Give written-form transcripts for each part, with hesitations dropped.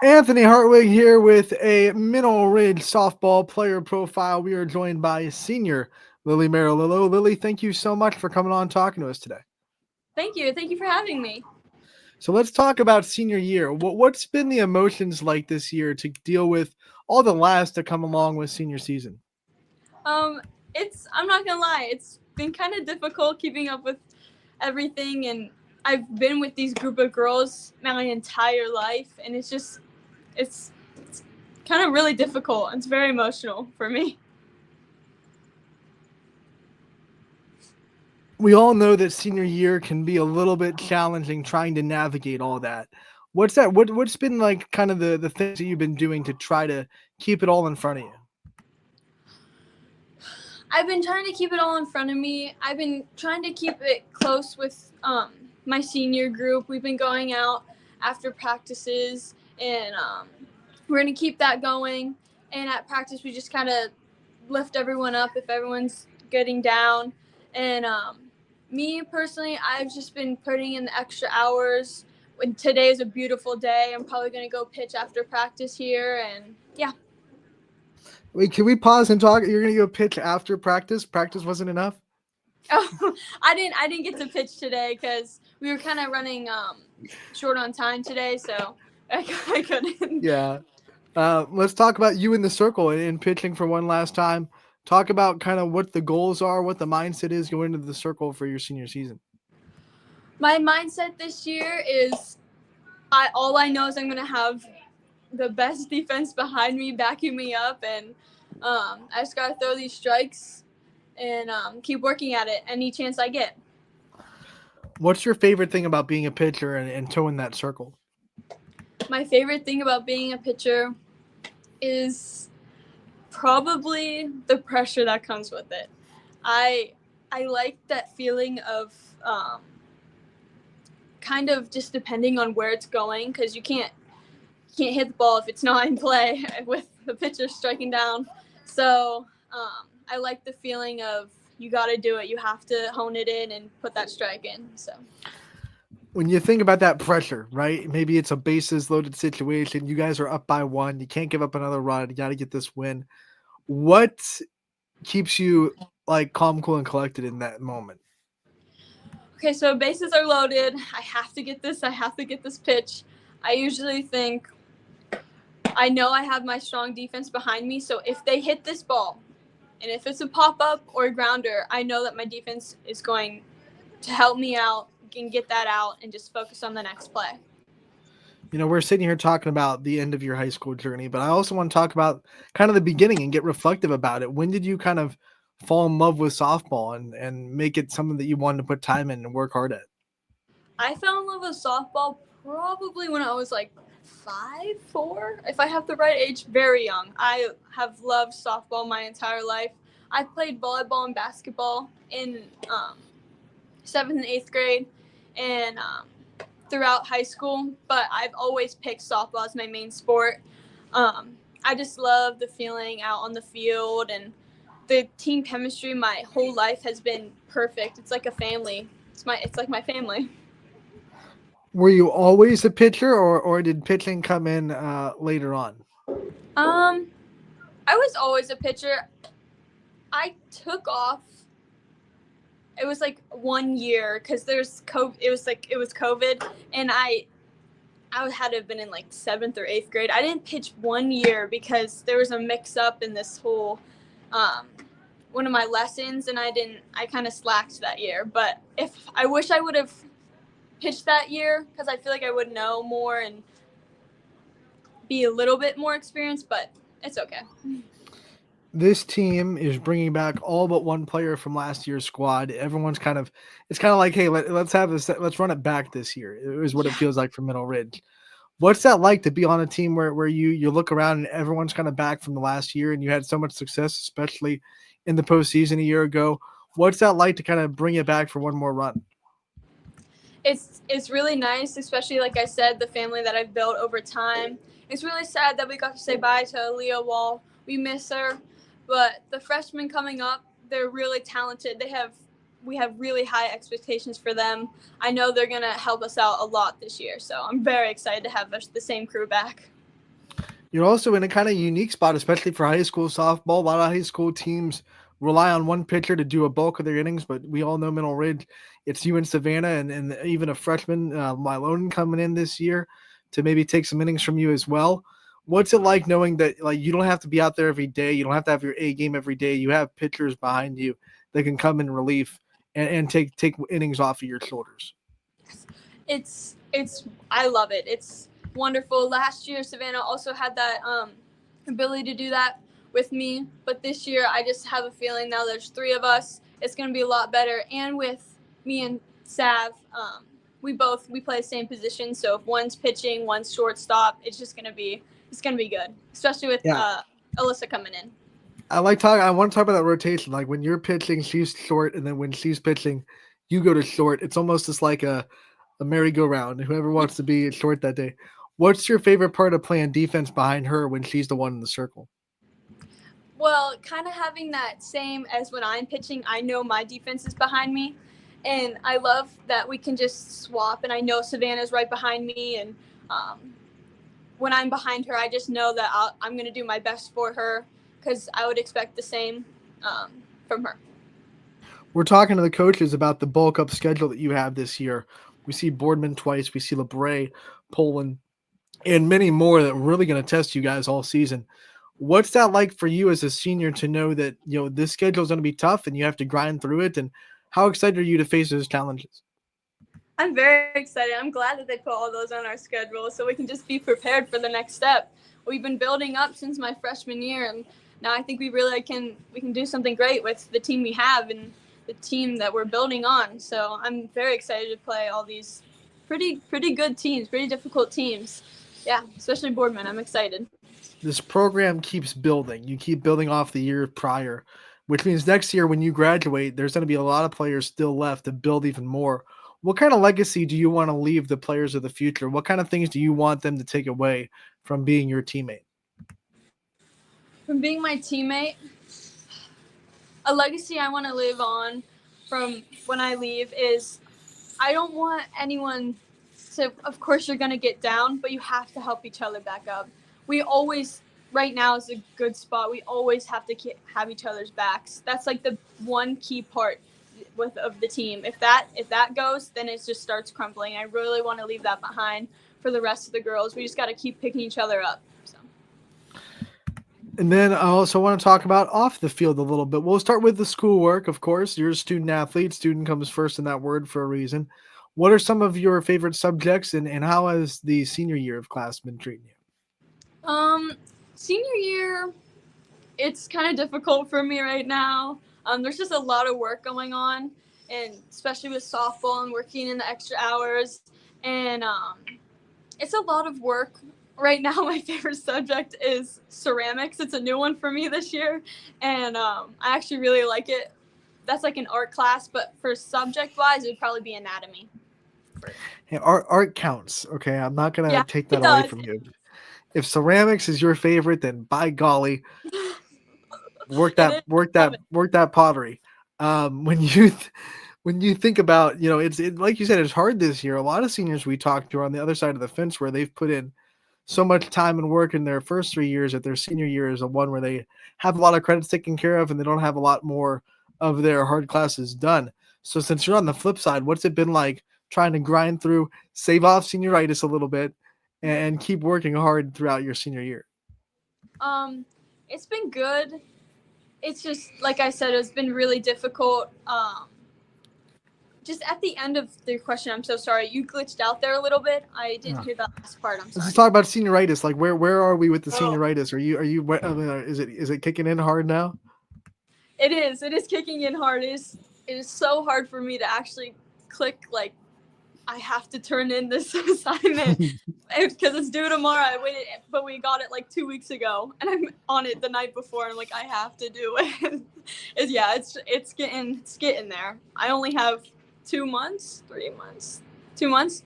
Anthony Hartwig here with a Mineral Ridge softball player profile. We are joined by senior Lily Merolillo. Lily, thank you so much for coming on talking to us today. Thank you. Thank you for having me. So let's talk about senior year. What's been the emotions like this year to deal with all the laughs that come along with senior season? Um, I'm not gonna lie, it's been kind of difficult keeping up with everything, and I've been with these group of girls my entire life, and it's kind of really difficult. It's very emotional for me. We all know that senior year can be a little bit challenging trying to navigate all that. What's that? What's been like kind of the things that you've been doing to try to keep it all in front of you? I've been trying to keep it all in front of me. I've been trying to keep it close with my senior group. We've been going out after practices, and we're going to keep that going. And at practice, we just kind of lift everyone up if everyone's getting down. And me personally, I've just been putting in the extra hours. When today is a beautiful day, I'm probably going to go pitch after practice here. And yeah. Wait, can we pause and talk? You're gonna go pitch after practice. Practice wasn't enough. Oh, I didn't get to pitch today because we were kind of running short on time today, so I couldn't. Yeah. Let's talk about you in the circle and pitching for one last time. Talk about kind of what the goals are, what the mindset is going into the circle for your senior season. My mindset this year is all I know is I'm gonna have the best defense behind me, backing me up, and I just gotta throw these strikes and keep working at it any chance I get. What's your favorite thing about being a pitcher and towing that circle? My favorite thing about being a pitcher is probably the pressure that comes with it. I I like that feeling of kind of just depending on where it's going, because you can't hit the ball if it's not in play with the pitcher striking down. So I like the feeling of you got to do it. You have to hone it in and put that strike in. So When you think about that pressure, right? Maybe it's a bases loaded situation. You guys are up by one. You can't give up another run. You got to get this win. What keeps you like calm, cool, and collected in that moment? okay, so bases are loaded. I have to get this. I have to get this pitch. I usually think I know I have my strong defense behind me. So if they hit this ball, and if it's a pop up or a grounder, I know that my defense is going to help me out and get that out and just focus on the next play. We're sitting here talking about the end of your high school journey, but I also want to talk about kind of the beginning and get reflective about it. When did you kind of fall in love with softball and make it something that you wanted to put time in and work hard at? I fell in love with softball probably when I was like 5, 4, if I have the right age, very young. I have loved softball my entire life. I played volleyball and basketball in 7th and 8th grade and throughout high school, but I've always picked softball as my main sport. I just love the feeling out on the field, and the team chemistry my whole life has been perfect. It's like a family. It's like my family. Were you always a pitcher, or did pitching come in later on? Um, I was always a pitcher. I took off. It was like 1 year because there's COVID. It was COVID, and I had to have been in like 7th or 8th grade. I didn't pitch 1 year because there was a mix up in this whole um, one of my lessons, and I kind of slacked that year. But if I wish I would have pitched that year because I feel like I would know more and be a little bit more experienced. But it's okay. This team is bringing back all but one player from last year's squad. Everyone's it's kind of like, hey, let's have this, let's run it back this year. It was what it Yeah. feels like for Middle Ridge. What's that like to be on a team where you look around and everyone's kind of back from the last year and you had so much success, especially in the postseason a year ago? What's that like to kind of bring it back for one more run? It's really nice, especially like I said, the family that I've built over time. It's really sad that we got to say bye to Leah Wall. We miss her, but the freshmen coming up, they're really talented. We have really high expectations for them. I know they're gonna help us out a lot this year, so I'm very excited to have the same crew back. You're also in a kind of unique spot, especially for high school softball. A lot of high school teams rely on one pitcher to do a bulk of their innings, but we all know Middle Ridge. It's you and Savannah, and even a freshman, Mylone, coming in this year to maybe take some innings from you as well. What's it like knowing that like you don't have to be out there every day? You don't have to have your A game every day. You have pitchers behind you that can come in relief and take innings off of your shoulders. It's I love it. It's wonderful. Last year Savannah also had that ability to do that with me, but this year I just have a feeling now there's three of us. It's going to be a lot better, and with me and Sav, we play the same position. So if one's pitching, one's shortstop, it's gonna be good, especially with Yeah, Alyssa coming in. I want to talk about that rotation. Like when you're pitching, she's short, and then when she's pitching, you go to short. It's almost just like a merry-go-round. Whoever wants to be short that day. What's your favorite part of playing defense behind her when she's the one in the circle? Well, kind of having that same as when I'm pitching, I know my defense is behind me. And I love that we can just swap. And I know Savannah's right behind me. And when I'm behind her, I just know that I'm going to do my best for her because I would expect the same from her. We're talking to the coaches about the bulk up schedule that you have this year. We see Boardman twice. We see LeBray, Poland, and many more that are really going to test you guys all season. What's that like for you as a senior to know that this schedule is going to be tough and you have to grind through it? And how excited are you to face those challenges? I'm very excited. I'm glad that they put all those on our schedule so we can just be prepared for the next step. We've been building up since my freshman year, and now I think we can do something great with the team we have and the team that we're building on. So I'm very excited to play all these pretty good teams, pretty difficult teams. Yeah, especially Boardman. I'm excited. This program keeps building. You keep building off the year prior, which means next year when you graduate, there's going to be a lot of players still left to build even more. What kind of legacy do you want to leave the players of the future? What kind of things do you want them to take away from being your teammate? From being my teammate, a legacy I want to live on from when I leave is I don't want anyone to, of course, you're going to get down, but you have to help each other back up. We always, right now is a good spot. We always have to have each other's backs. That's like the one key part of the team. If that goes, then it just starts crumbling. I really want to leave that behind for the rest of the girls. We just got to keep picking each other up. So. And then I also want to talk about off the field a little bit. We'll start with the schoolwork, of course. You're a student athlete. Student comes first in that word for a reason. What are some of your favorite subjects, and how has the senior year of class been treating you? Senior year, it's kind of difficult for me right now. There's just a lot of work going on, and especially with softball and working in the extra hours, and it's a lot of work. Right now, my favorite subject is ceramics. It's a new one for me this year, and I actually really like it. That's like an art class, but for subject-wise, it would probably be anatomy. Hey, art counts. Okay, I'm not gonna Yeah, take it that away does. from you. If ceramics is your favorite, then by golly, It is. Love it. work that pottery. When you when you think about like you said, it's hard this year. A lot of seniors we talked to are on the other side of the fence where they've put in so much time and work in their first 3 years that their senior year is a one where they have a lot of credits taken care of and they don't have a lot more of their hard classes done. So since you're on the flip side, what's it been like trying to grind through, save off senioritis a little bit, and keep working hard throughout your senior year? Um, it's been good. It's just like I said, it's been really difficult. Just at the end of the question, I'm so sorry. You glitched out there a little bit. I didn't Yeah. hear the last part. I'm Let's sorry. just talk about senioritis. Like where are we with the Oh, senioritis? Is it kicking in hard now? it is. It is kicking in hard. It is so hard for me to actually click like I have to turn in this assignment because it's due tomorrow. I waited, but we got it like 2 weeks ago, and I'm on it the night before. And I'm like, I have to do it. It's getting there. I only have 2 months, 3 months, 2 months.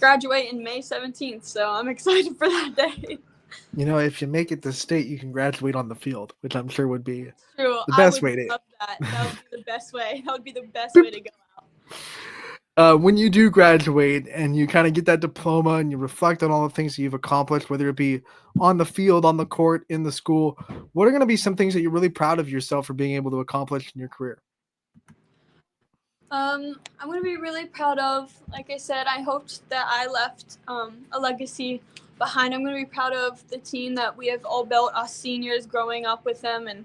Graduate in May 17th, so I'm excited for that day. If you make it to state, you can graduate on the field, which I'm sure would be True, the I best would way to. love that. That would be the best way. That would be the best way to go out. When you do graduate and you kind of get that diploma and you reflect on all the things that you've accomplished, whether it be on the field, on the court, in the school, what are going to be some things that you're really proud of yourself for being able to accomplish in your career? I'm gonna be really proud of. Like I said, I hoped that I left a legacy behind. I'm gonna be proud of the team that we have all built, us seniors, growing up with them and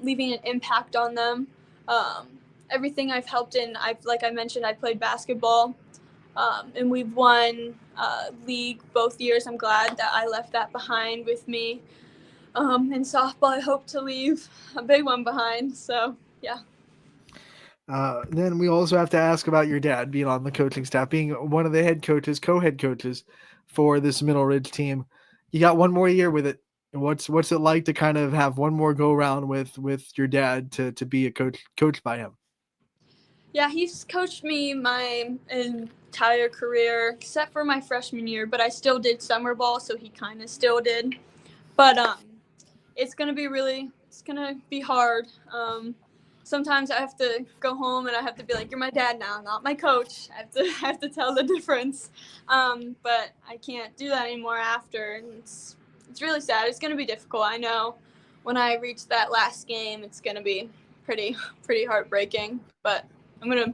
leaving an impact on them. Um, Everything I've helped in, like I mentioned, I played basketball, and we've won league both years. I'm glad that I left that behind with me. In softball, I hope to leave a big one behind. So yeah. Then we also have to ask about your dad being on the coaching staff, being one of the head coaches, co-head coaches for this Middle Ridge team. You got one more year with it. What's it like to kind of have one more go round with your dad to be a coached by him? Yeah, he's coached me my entire career except for my freshman year, but I still did summer ball, so he kind of still did. But it's gonna be hard. Sometimes I have to go home and I have to be like, "You're my dad now, not my coach." I have to tell the difference. But I can't do that anymore after, and it's really sad. It's gonna be difficult. I know. When I reach that last game, it's gonna be pretty heartbreaking. But I'm gonna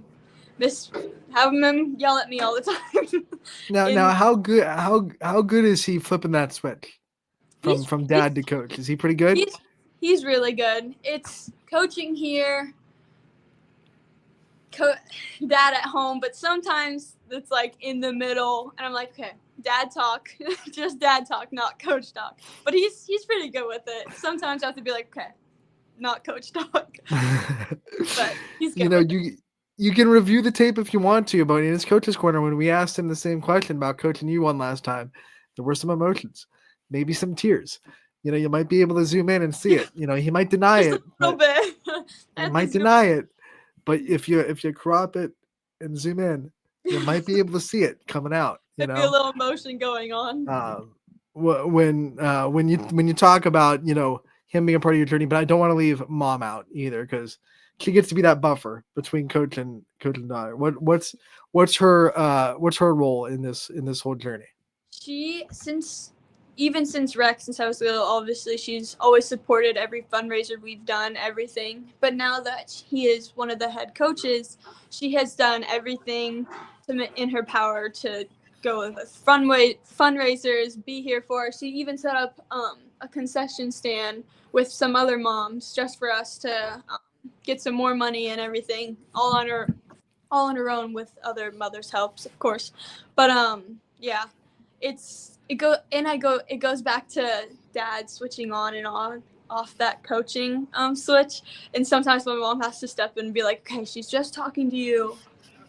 miss having him yell at me all the time. Now, In how good is he flipping that switch he's from he's dad to coach? Is he pretty good? he's really good. It's coaching here, dad at home, but sometimes it's like in the middle, and I'm like, okay, dad talk, just dad talk, not coach talk. But he's pretty good with it. Sometimes I have to be like, okay, not coach talk, but he's You good know, with it. you can review the tape if you want to, but in his coach's corner, when we asked him the same question about coaching you one last time, there were some emotions, maybe some tears. You know, you might be able to zoom in and see it. You know, he might deny Just a it, little but bit. I he have to might zoom deny it. But if you crop it and zoom in, you in. might be able to see it coming out. You Might be a know, little emotion going on. um, when you talk about him being a part of your journey, but I don't want to leave mom out either because she gets to be that buffer between coach and daughter. What's her role in this whole journey? She since Rex, since I was little, obviously she's always supported every fundraiser we've done, everything. But now that he is one of the head coaches, she has done everything in her power to go with fundraisers, be here for us. She even set up a concession stand with some other moms just for us to get some more money and everything, all on her own with other mothers' helps, of course. But yeah, it goes back to dad switching on and on off that coaching switch, and sometimes my mom has to step in and be like, okay, she's just talking to you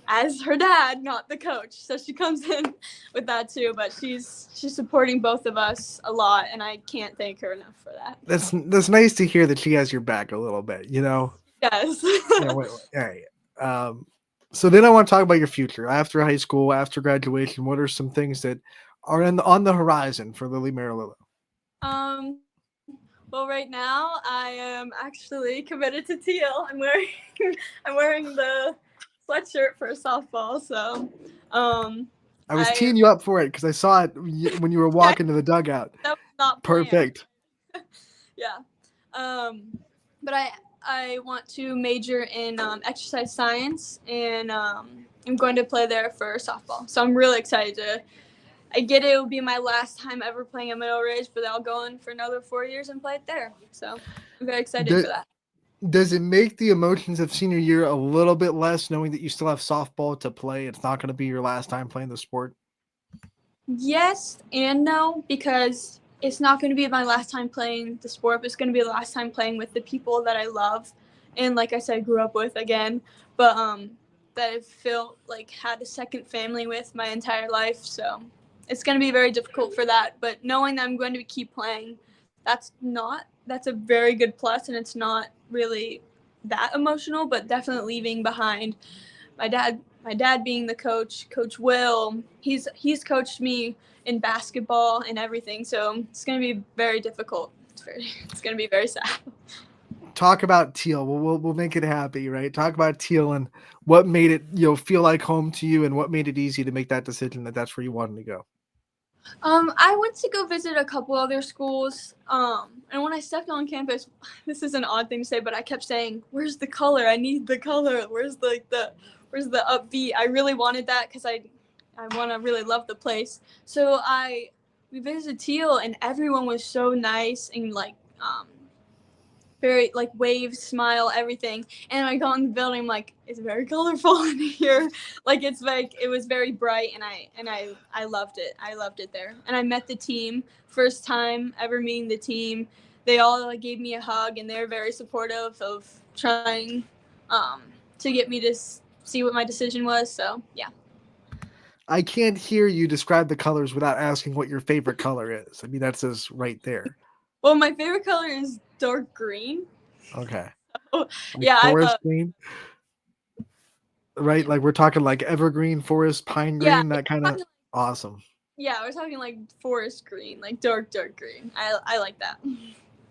as her dad, not the coach. So she comes in with that too, but she's supporting both of us a lot, and I can't thank her enough for that. That's nice to hear that she has your back a little bit. You know. Yes. Yeah. All right. Um, so then I want to talk about your future after high school, after graduation. What are some things that are on the horizon for Lily Merolillo? Well, right now I am actually committed to teal. I'm wearing the sweatshirt for softball, so I was I teeing you up for it because I saw it when you were yeah, walking to the dugout. that was not planned. Perfect. Yeah, but I want to major in exercise science, and I'm going to play there for softball. So I'm really excited to. I get it will be my last time ever playing at Middle Ridge, but I'll go in for another 4 years and play it there. So I'm very excited Do, for that. does it make the emotions of senior year a little bit less knowing that you still have softball to play? It's not going to be your last time playing the sport. Yes and no, because it's not going to be my last time playing the sport, but it's going to be the last time playing with the people that I love and, like I said, grew up with again. But that I feel like had a second family with my entire life. So it's going to be very difficult for that. But knowing that I'm going to keep playing, that's a very good plus, and it's not really that emotional, but definitely leaving behind my dad being the Coach Will, he's coached me in basketball and everything, so it's gonna be very difficult. It's gonna be very sad. talk about teal. We'll make it happy, right? Talk about teal and what made it feel like home to you, and what made it easy to make that decision that that's where you wanted to go. I went to go visit a couple other schools. And when I stepped on campus, this is an odd thing to say, but I kept saying, "Where's the color? I need the color. Where's the upbeat?" I really wanted that because I want to really love the place. So we visited Teal, and everyone was so nice and very like wave, smile, everything. And I got in the building, I'm like, it's very colorful in here. Like it was very bright, and I loved it. I loved it there. And I met the team, first time ever meeting the team. They all like gave me a hug, and they're very supportive of trying to get me to see what my decision was. So yeah. I can't hear you describe the colors without asking what your favorite color is. I mean, that says right there. Well, my favorite color is dark green. Okay. Oh, Like yeah, I forest love. green, right? Like we're talking like evergreen, forest, pine Yeah, green, that kind of awesome. yeah, we're talking like forest green, like dark green. I like that.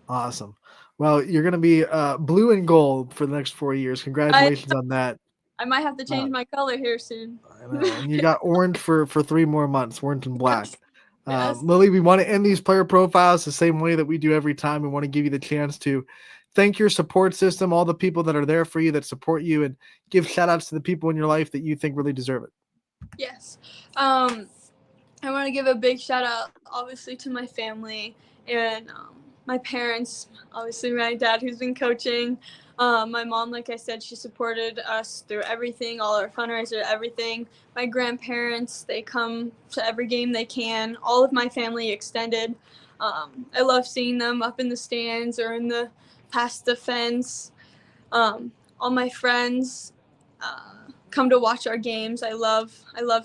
Awesome. Well, you're going to be blue and gold for the next 4 years. I Congratulations on that. I might have to Uh, change my color here soon. I know. And you got orange for 3 more months, orange and black. Yes. Yes. Lily, we want to end these player profiles the same way that we do every time. We want to give you the chance to thank your support system, all the people that are there for you, that support you, and give shout outs to the people in your life that you think really deserve it. Yes. I want to give a big shout out, obviously, to my family and my parents. Obviously, my dad, who's been coaching. My mom, like I said, she supported us through everything, all our fundraiser, everything. My grandparents, they come to every game they can. All of my family extended. I love seeing them up in the stands or in the past the fence. All my friends come to watch our games. I love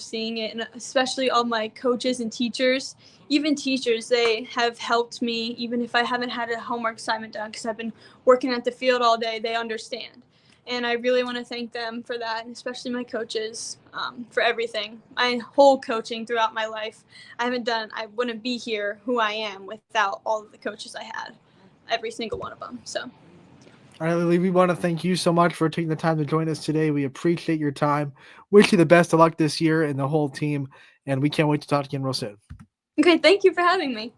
seeing it, and especially all my coaches and teachers. Even teachers, they have helped me even if I haven't had a homework assignment done because I've been working at the field all day. They understand, and I really want to thank them for that, and especially my coaches for everything. My whole coaching throughout my life, I wouldn't be here who I am without all of the coaches I had, every single one of them. So. All right, Lily, we want to thank you so much for taking the time to join us today. We appreciate your time. Wish you the best of luck this year and the whole team. And we can't wait to talk again real soon. Okay, thank you for having me.